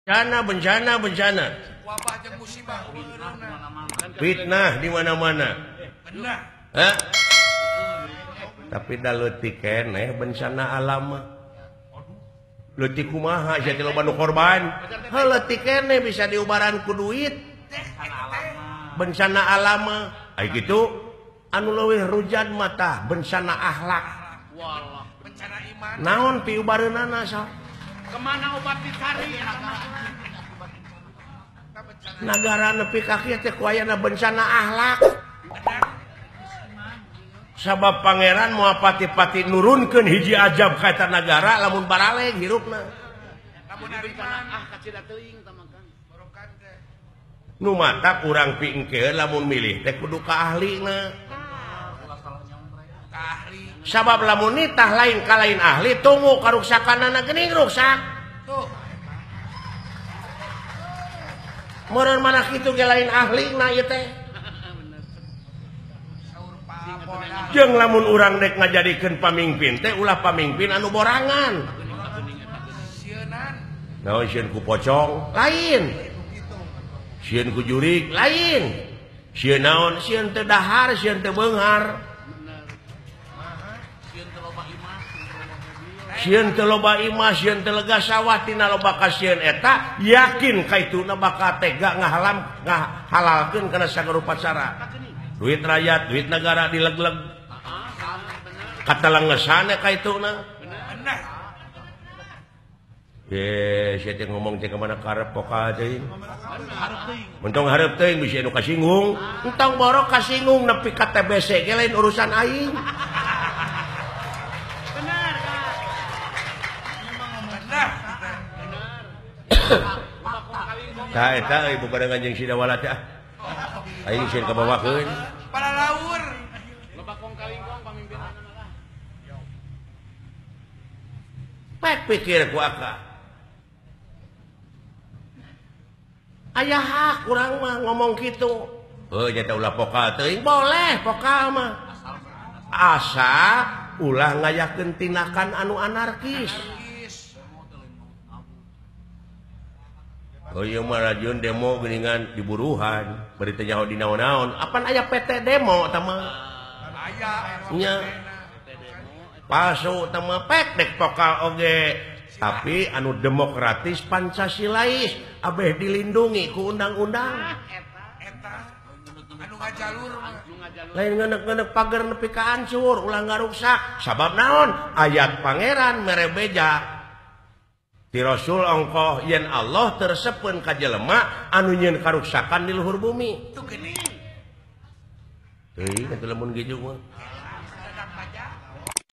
bencana fitnah di mana-mana tapi da leutik keneh bencana alam leutik kumaha jadi loba nu korban leutik keneh bisa diubaran ku duit bencana alam ai kitu anu leuwih rujan mata bencana akhlak bencana iman naon piubareunana sa kemana obat dicari negara nepi ka kieu teh kuayana bencana akhlak sabab pangeran moal pati-pati nurunkeun hiji ajab ka eta nagara lamun baraleg hirupna lamun bencana kacida teuing tamakan barokan teh nu mata urang pingkeun lamun milih teh kudu ka ahlina ka ahli sabab lamun nitah lain ka lain ahli tunggu karuksakanana geuning ruksak tuh meureun mana kitu ge lain ahlina ieu teh jeung lamun urang dek ngajadikeun pamimpin teh ulah pamimpin anu borangan naon sieun ku pocong lain sieun ku jurig lain sieun naon sieun teu dahar sieun teu beunghar sieun teu loba imah sieun teu lega sawah tina loba ka sieun eta yakin kaituna bakal tega ngahalalkeun kana sagarupa cara duit rakyat duit negara dileg-leg kata lengesane kaituna saya teh ngomong teh kemana karep poka teh mentong hareup teh bisa anu kasinggung entong borok kasinggung nepi ka TBC ge lain urusan aing benar tah eta ibu barengan jeung si dawala teh aing sieun kabawakeun para laur loba kong kalingkong pamimpinanna pek pikir ku aka aya hak urang mah ngomong kitu nya ulah poka teuing boleh poka mah asa ulah ngayakeun tindakan anu anarkis ieu mah rajieun demo geuningan diburuhan bari teh nyaho di naon-naon apan aya PT demo eta mah aya nya palsu teh mah pek dek pokal oge tapi anu demokratis Pancasilais abeh dilindungi ku undang-undang eta anu ngajalur lain ngeuneuk-ngeuneuk pager nepi ka hancur ulah ngaruksak sabab naon ayat pangeran mere beja ti Rasul ongkoh yen Allah tersepeun ka jelema anu nyieun karuksakan di luhur bumi teu geuning teuing atuh lamun kitu mah